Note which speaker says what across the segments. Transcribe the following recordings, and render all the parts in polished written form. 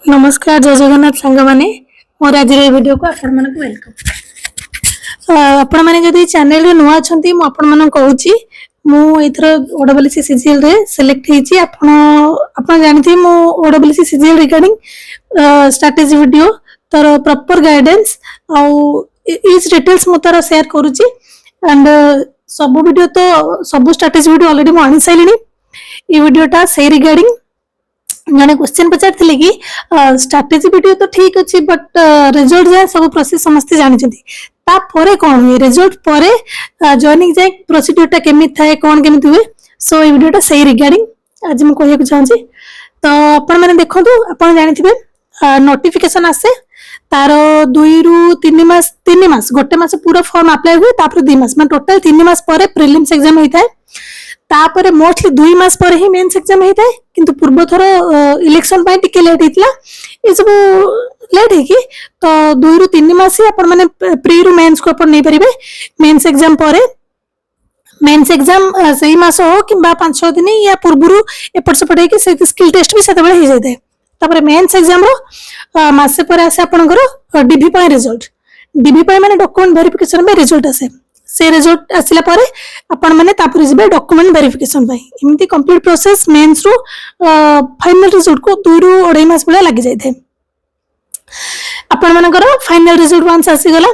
Speaker 1: नमस्कार जय जगन्नाथ सांग मैंने मोर आज वीडियो को आपण मन वेलकम। आपण मैंने जदि चैनल रे नुआ छंती मु आपण मन कहूची मु एथर ओडब्ल्यूसी सीजीएल रे सिलेक्ट हेची। आपण जानथि मु ओडब्ल्यूसी सीजीएल रिगार्डिंग स्ट्रैटेजी वीडियो तर प्रॉपर गाइडेंस आउ इस डिटेल्स मु तार शेयर करूची एंड सब वीडियो तो सब स्ट्रैटेजी वीडियो ऑलरेडी मु आनी साइलिनी। ई वीडियोटा से रिगार्डिंग जने क्वेश्चन पचारथिले कि स्ट्रैटेजी वीडियो तो ठीक अछि बट रिजल्ट जाय सब प्रोसेस समस्त जानि छथि ता परे कोन हुए रिजल्ट परे जॉइनिंग जाय प्रोसीड्यूर ता केमि थाए कोन केमि हुए। सो ई वीडियोटा से रिगार्डिंग आज म कहय चाहूची। तो आपण माने देखंतु आपण जानिथिबे नोटिफिकेशन आसे तार 2 रु 3 मास गोटे मास पूरा फॉर्म अप्लाई हुए तापर 2 मास मतलब टोटल 3 मास परे प्रीलिम्स एग्जाम होइताय तापर मोस्टली 2 मास पर ही मेंस एग्जाम होइताय किंतु पूर्व थरो इलेक्शन पाई टिके लेट हितला ए सब लेट है कि तो 2 रु 3 मास ही अपन माने प्री रु मेंस को अपन नै परिबे। मेंस एग्जाम परे मेंस एग्जाम सही मास हो किबा 5-6 दिन या पूर्वरु एपट सपट है कि से स्किल टेस्ट भी सेते बेले ही जायते तापर मेंस एग्जाम रो मासे पर आसे आपनकर डीवी पाई माने डॉक्यूमेंट वेरिफिकेशन में रिजल्ट आसे से रिजल्ट आसिला परे आपण माने तापर जिबे डॉक्यूमेंट वेरिफिकेशन पाई एमिति कंप्लीट प्रोसेस मेंस रो फाइनल रिजल्ट को 2 रु 2.5 मास बेला लागि जाय थे। आपण मानकर फाइनल रिजल्ट वांस आसी गला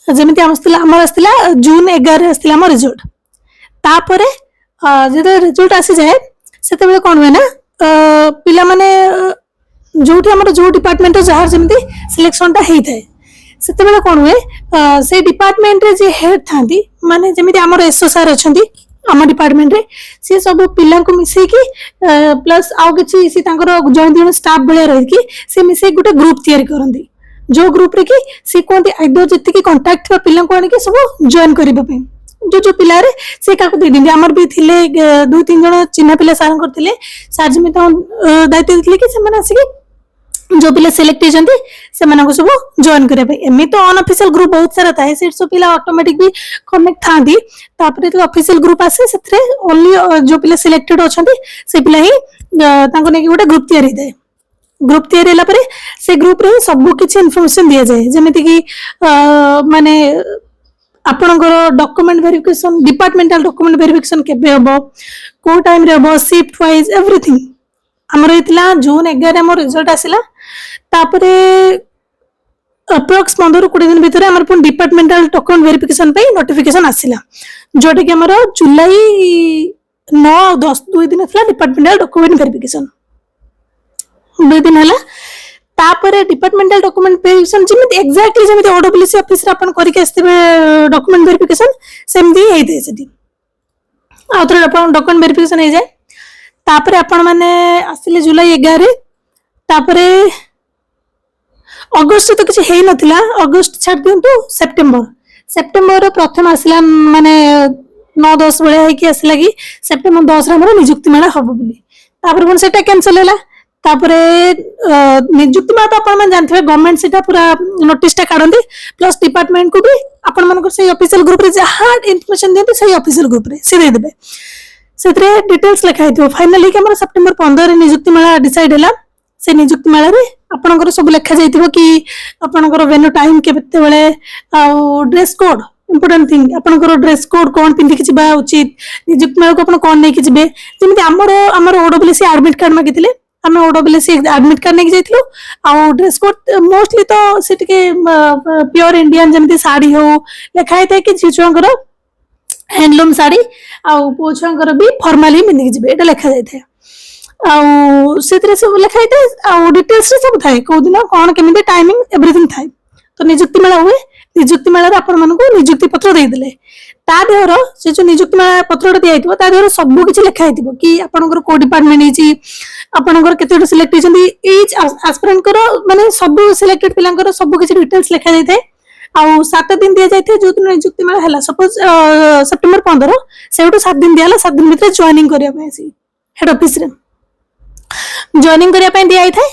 Speaker 1: जेमिति हमर आस्तिला जून 11 आस्तिला हमर रिजल्ट तापर जेते रिजल्ट आसी जाय सेते बेले कोन होय ना पिला माने जोठी हमर जो डिपार्टमेंट जहार जेमिति सिलेक्शन ता हेइ थाए सेते बेले कोन हुए से डिपार्टमेंट रे जे हेड थांती माने जेमिति हमर एसओ सर अछंती हमर डिपार्टमेंट रे से सब पिला को मिसे कि प्लस आउ किछि से तांकर जण स्टाफ बेले रहि कि से मिसे गुटे ग्रुप तयारी करंती जो ग्रुप रे कि से कोंती आइदर जति कि कांटेक्ट पिला को आनि कि सब जॉइन करिबा पे जो पिला रे से काको दे दिंदी हमर भी थिले 2-3 जण चिन्हा पिला सारन करथिले सार जेमिति दायित्व दिले कि से माने आसी जो पिला सिलेक्ट होजंती से माने को सब जॉइन करे भाई एमी तो अनऑफिशियल ग्रुप बहुत सारा थाए से सब पिला ऑटोमेटिक भी कनेक्ट थांदी तापरे तो ऑफिशियल ग्रुप आसे सेथरे ओनली जो पिला सिलेक्टेड अछंती से पिला ही तांको ने गोटे ग्रुप तयारी दे ग्रुप तयारी हला परे से ग्रुप रे सब किछि इन्फॉर्मेशन दिया जाय जेमिति कि माने आपनकर document verification departmental document verification केबे हबो को टाइम रे हबो शिफ्ट वाइज एवरीथिंग हमर इतला जून 11 हमर रिजल्ट आसिला तापरे अप्रॉक्स 15-20 दिन भीतर हमर पुन डिपार्टमेंटल डॉक्यूमेंट वेरिफिकेशन पे नोटिफिकेशन आसिला जोटे कि हमर जुलाई 9 और 10 2 दिन हला डिपार्टमेंटल डॉक्यूमेंट वेरिफिकेशन 2 दिन हला तापरे डिपार्टमेंटल डॉक्यूमेंट वेरिफिकेशन जेमिति एग्जैक्टली जेमिति ओडब्ल्यूसी ऑफिस रे अपन करि के आस्ते डॉक्यूमेंट वेरिफिकेशन सेमि हेइ दे सेठी आउथरे अपन डॉक्यूमेंट वेरिफिकेशन हे जाय तापरे आपण माने आसिले जुलाई 11 तापरे अगस्त तो किछि हेइ नथिला अगस्त छाड़ दियंतु सेप्टेम्बर प्रथम आसिला माने 9-10 बेले है कि आसिला कि सेप्टेम्बर 10 रे हमर नियुक्ति मेला हबो बोली तापरे कोन सेटा कैंसिल हैला तापरे नियुक्ति मेला तो आपण मन जानथिबे गवर्नमेंट सेटा पूरा नोटिस टा काढंदी प्लस डिपार्टमेंट को भी आपण मन को से ऑफिशियल ग्रुप रे जहां इन्फॉर्मेशन देते से ऑफिशियल ग्रुप रे से दे देबे सेतरे डिटेल्स लिखा हितो फाइनली कि हमर सेप्टेम्बर 15 रे नियुक्ति मेला डिसाइड हैला से नियुक्ति मेला रे आपनकर सब लिखा जाइतिबो कि आपनकर वेन्यू टाइम केते बेले आ ड्रेस कोड इंपोर्टेंट थिंग आपनकर ड्रेस कोड कोन पिंदी कि जिबा उचित नियुक्ति मेला को अपन कोन नै कि जिबे जेमिति हमर ओडब्ल्यूसी एडमिट कार्ड मागितिले हमें ओडब्ल्यूसी एडमिट कार्ड नै कि जाइतिलो आ ड्रेस कोड मोस्टली तो सेट के प्योर इंडियन जेमिति साड़ी हो लिखा हिते कि जिछुंकर हैंडलूम साड़ी आउ पोछंकर भी फॉर्मली मिनि जिबे एटा लिखा जाय थे आउ सेतरे सब लिखा हिते आउ डिटेल्स सब थाए को दिन कोन केमिते टाइमिंग एवरीथिंग थाए तो नियुक्ति मेला हुए नियुक्ति मेला रे आपण मन को नियुक्ति पत्र दे देले ता देहर से जो नियुक्ति मेला पत्र दिया हितबो ता देहर सब किछि लिखा हितबो कि आपनकर को डिपार्टमेंट हिची आपनकर केते सिलेक्ट हिचंदी ईच एस्पिरेंट करो माने सब सिलेक्टेड पिलांकर सब किछि डिटेल्स लिखा जाय थे आउ 7 दिन दिया जाय थे जो दिन नियुक्ति मेला हला सपोज सेप्टेम्बर 15 सेउटो 7 दिन दियाला 7 दिन भीतर जॉइनिंग करिया पे आसी हेड ऑफिस रे जॉइनिंग करिया पे दिया थे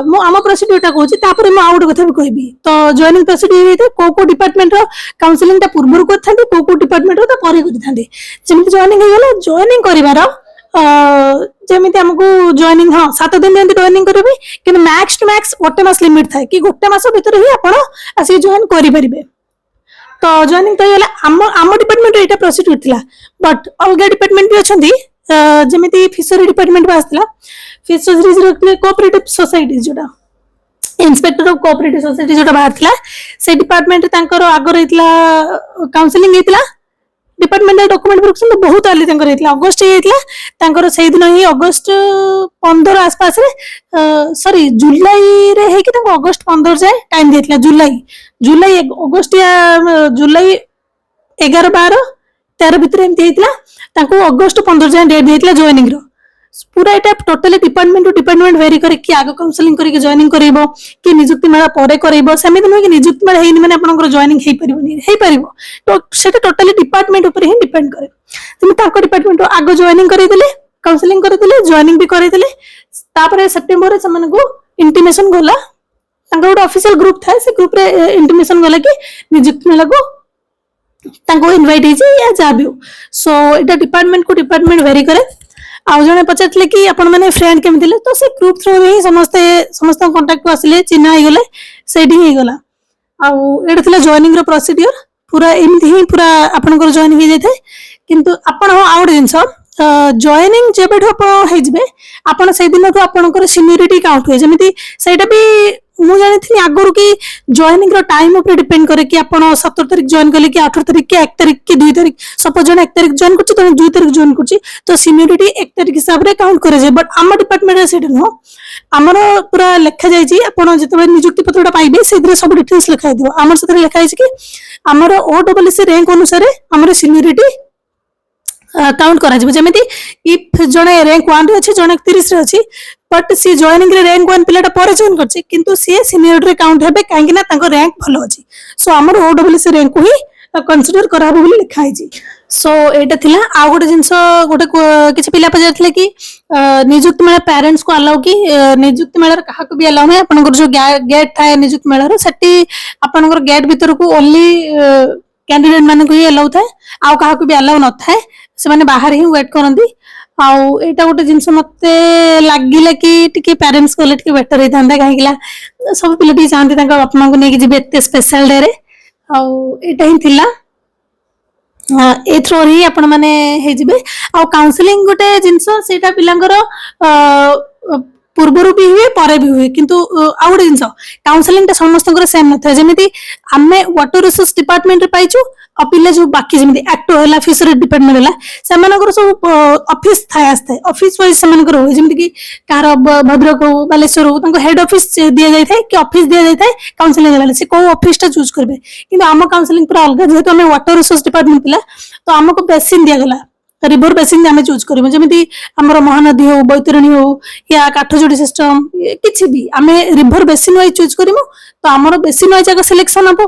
Speaker 1: मो आम प्रोसीड्यूर टा कहूची तापर मो आउट कथा भी कहबी तो जॉइनिंग प्रोसीड्यूर हेते को डिपार्टमेंट रो काउंसलिंग ता पूर्व रो करथांती को डिपार्टमेंट रो ता परे करथांती जेमिति जॉइनिंग हे गेला जॉइनिंग करिवार ଯେମିତି ଆମକୁ ଜଏନିଂ ହଁ 7 ଦିନ ଯେମିତି ଜଏନିଂ କରିବେ କିନ୍ତୁ ମ୍ୟାକ୍ସ ଟୁ ମ୍ୟାକ୍ସ ଗୋଟେ ମାସ ଲିମିଟ ଥାଏ କି ଗୋଟେ ମାସ ଭିତରେ ହିଁ ଆପଣ ଆସିକି ଜଏନ୍ କରିପାରିବେ। ତ ଜଏନିଂ ତ ହେଇଗଲା। ଆମ डिपार्टमेंट एटा प्रोसीड्यूर थिला बट अलगा डिपार्टमेंट भी अछंती जेमिति फिशरी डिपार्टमेंट भी आसला फिशरीज रखले कोऑपरेटिव सोसाइटी जोटा इंस्पेक्टर ऑफ कोऑपरेटिव सोसाइटी जोटा बाहर थिला से डिपार्टमेंट तांकर आगर हेतला काउंसलिंग हेतला डिपार्टमेंटल डॉक्यूमेंट वेरिफिकेशन बहुत आली तांकर हेतला अगस्त हेतला तांकर सेहि दिन ही अगस्त 15 आसपास रे सॉरी जुलाई रे हे कि तांको अगस्त 15 जाए टाइम देतला जुलाई अगस्त या जुलाई 11 12 13 भितर एमती हेतला तांको अगस्त 15 जाए डेट देतला जॉइनिंग रो पूरा एटा totally department to department vary करे कि आगो काउंसलिंग करके जॉइनिंग करइबो कि नियुक्ति मेला परे करइबो समिति न कि नियुक्ति मेला हेनी माने आपनकर जॉइनिंग हेई परिबो तो सेटा टोटली डिपार्टमेंट ऊपर ही डिपेंड करे तुम ताको डिपार्टमेंट रो आगो जॉइनिंग करै देले काउंसलिंग करै देले जॉइनिंग भी करै देले तापर सितंबर रे समन को इंटीमेशन गला तांको गोटे ऑफिशियल ग्रुप था से ग्रुप रे इंटीमेशन गला कि नियुक्ति मेला को तांको इनवाइट हे या जाबियो सो एटा डिपार्टमेंट को डिपार्टमेंट वेरी करे आउ जने पचारले कि आपण माने फ्रेंड केम दिले तो से ग्रुप थ्रू ही समस्त कांटेक्ट को आसिले चिन्हा ही गले सेडी ही गला आउ एटा थिला जॉइनिंग रो प्रोसीड्यूर पूरा एमती ही पूरा आपनकर जॉइनिंग ही जाय किंतु आपण आउट जिंस जॉइनिंग जेबेठो आपण हे जबे आपण से दिन आपनकर सीनियरिटी काउंट होय जेमिति सेटा भी मु जानि थी आगरु कि जॉइनिंग रो टाइम ऊपर डिपेंड करे कि आपण 17 तारिख जॉइन करले कि 18 तारिख कि 1 तारिख कि 2 तारिख सपोज जने 1 तारिख जॉइन करछि तो 2 तारिख जॉइन करछि तो सीनियरिटी 1 तारिख हिसाब रे काउंट करे जे बट हम डिपार्टमेंट रे सेट नो हमर पूरा लेखा जाय छी आपण जतबे नियुक्ति पत्रटा पाइबे सेदरे सब डिटेल्स लिखा दियो हमर सेदरे लिखा है कि हमर ओडब्ल्यूसी रैंक अनुसार हमर सीनियरिटी काउंट करा जिवो जेमिति इफ जने रैंक 1 रे अछि जने 30 रे अछि बट सी जॉइनिंग रे रैंक 1 पिलाटा पर जॉइन करछि किंतु सी सीनियर रे काउंट हेबे काहेकि ना तांको रैंक भलो अछि सो हमर ओडब्ल्यूसी रैंक को ही कंसीडर कराबो बोली लिखा है जी सो एटा थिला आ गोटे जिंस गोटे किछि पिला पजारथिले कि नियुक्ति मेला पेरेंट्स को अलाउ कि नियुक्ति मेला कहा को भी अलाउ नै आपनकर जो गेट थाए नियुक्ति मेला रो सेठी आपनकर गेट भीतर को ओनली कैंडिडेट माने को ही अलाउ थाए आ कहा को भी अलाउ न थाए से माने बाहर ही वेट करंदी आउ एटा गोटे जिंस मते लागिला कि टिके पेरेंट्स को टिके बेटर हे थांदा काहेकिला सब पिला टी चाहंती तांका बापमा को नेकी जिबे एते स्पेशल डे रे आउ एटा ही थिला ए थ्रो ही आपण माने हे जिबे आउ काउंसलिंग गोटे जिंस सेटा पिलांगर पूर्वरु भी हुए परे भी हुए किंतु आ गोटे जिंस काउंसलिंग ता समस्तकर सेम न था जेमिति आमे वाटर रिसोर्स डिपार्टमेंट रे पाइछु अपिले जो बाकी जेमिति एक्टो हला फिशरी डिपार्टमेंट हला सेमानकर सब ऑफिस थाय आस्ते ऑफिस वाइज सेमानकर हो जेमिति कि कार भद्रक हो बालेश्वर हो तांको हेड ऑफिस दिया जाय थाय कि ऑफिस दिया जाय थाय काउंसलिंग वाले से को ऑफिस ता चूज करबे किंतु आम काउंसलिंग पूरा अलग जेहेतु हमें वाटर रिसोर्स डिपार्टमेंट पिला तो हमको बेसिन दिया गला रिवर बेसिन आमे चूज करबो जेमिति हमर महानदी हो बैतरणी हो या काठजोड़ी सिस्टम किछि भी आमे रिवर बेसिन वाइज चूज करबो तो हमर बेसिन वाइज जागा सिलेक्शन हबो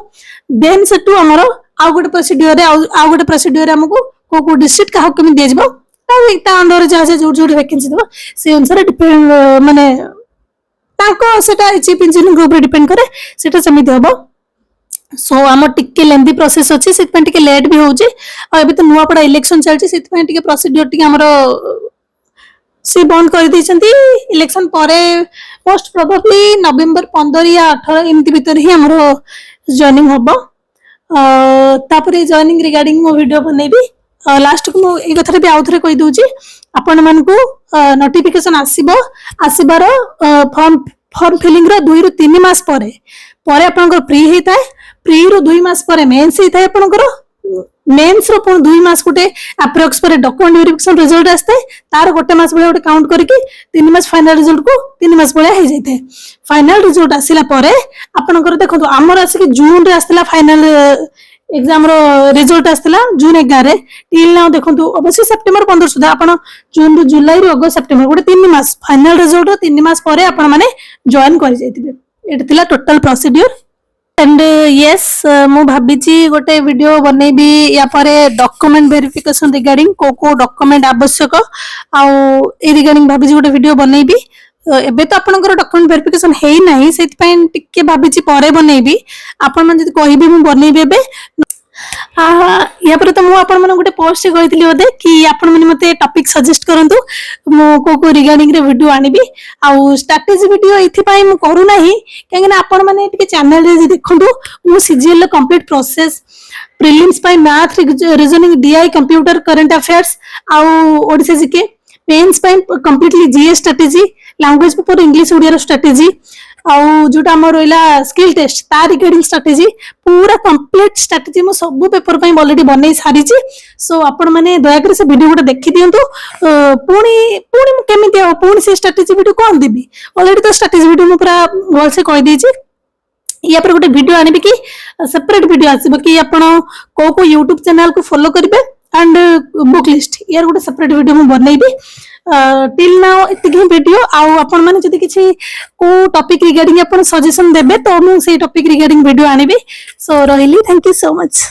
Speaker 1: देन सेटू हमर आ गोटे प्रोसीड्यूर रे आ गोटे प्रोसीड्यूर हमको को डिस्ट्रिक्ट का केमि दे जबो ता अंडर जा से जोड़ वैकेंसी देबो से अनुसार डिपेंड माने ताको सेटा चीफ इंजीनियर ग्रुप रे डिपेंड करे सेटा समिति हबो सो आम टिके लेंदी प्रोसेस अच्छी से टिके लेट भी होची और अभी तो नुआ पड़ा इलेक्शन चलची से टिके प्रोसीड्यूर टिके हमरो से बंद कर दी इलेक्शन परे मोस्ट प्रोबेबली नवेम्बर 15 या 18 एमती भीतर ही हमरो जॉइनिंग हबो तापरे जॉइनिंग रिगार्डिंग मो वीडियो बनेबी लास्ट को मो ए कथा भी आउथरे कहि दोची आपण मन को नोटिफिकेशन आसीबार फॉर्म फिलिंग रो 2 ରୁ 3 मास परे आपनकर प्री हेता प्री रो 2 मास परे मेंस हेता आपनकर मेंस रो 2 मास गोटे अप्रोक्स पर डॉक्यूमेंट वेरिफिकेशन रिजल्ट आस्ते तार गोटे मास बळे गोटे काउंट करके 3 मास फाइनल रिजल्ट को 3 मास बळे हे जाइते फाइनल रिजल्ट आसिला परे आपनकर देखो हमर आसी जून रे आस्तिला फाइनल एग्जाम रो रिजल्ट आस्तिला जून 11 रे टिल नाउ देखो अवश्य सितंबर 15 सुधा आपण जून रो जुलाई रो अगस्त सितंबर गोटे 3 मास फाइनल रिजल्ट रो 3 मास परे आपण माने जॉइन कर जाइतिबे एटा थिला टोटल प्रोसीड्यूर एंड यस मु भाबीची गोटे वीडियो बनेबी या परे डॉक्यूमेंट वेरिफिकेशन रिगार्डिंग को डॉक्यूमेंट आवश्यक आउ ए रिगार्डिंग भाबीची गोटे वीडियो बनेबी एबे तो आपनकर डॉक्यूमेंट वेरिफिकेशन हेई नाही सेति पय टिके भाबीची परे बनेबी आपन मन जति कहिबे मु बनेबी एबे या पर तो मु आपण मन गोटे पोस्ट कहती बोधे कि आपण मैंने मते टॉपिक सजेस्ट करंतु मु को रिगार्डिंग रे वीडियो आनिबी आउ स्ट्रैटेजी वीडियो इथि पई मु करू नाही काहे ना आपण माने टिके चैनल रे देखंतु मु सीजीएल कंप्लीट प्रोसेस प्रीलिम्स पई math reasoning DI computer current affairs आउ ओडिसा जीके मेंस पई completely GS strategy language paper English Odia strategy आउ जोटा हमर रोइला स्किल टेस्ट ता रिगार्डिंग स्ट्रैटेजी पूरा कंप्लीट स्ट्रैटेजी मो सब पेपर पई ऑलरेडी बनै सारी छी सो आपण माने दया कर से वीडियो गोटे देखि दियंतु पुणी पुणी केमिति पुणी से स्ट्रैटेजी वीडियो कोन देबी ऑलरेडी तो स्ट्रैटेजी वीडियो मो पूरा बोल से कहि दी छी या पर गोटे वीडियो आनिबी कि सेपरेट वीडियो आसीबो कि आपण को YouTube चैनल को फॉलो करिवे एंड बुक लिस्ट यार गोटे सेपरेट वीडियो मु बनैबी टिल नाउ इतकी वीडियो आउ आपण माने जदी किछि को टॉपिक रिगार्डिंग आपण सजेशन देबे तो मु सेही टॉपिक रिगार्डिंग वीडियो आनिबी सो रहिली थैंक यू सो मच।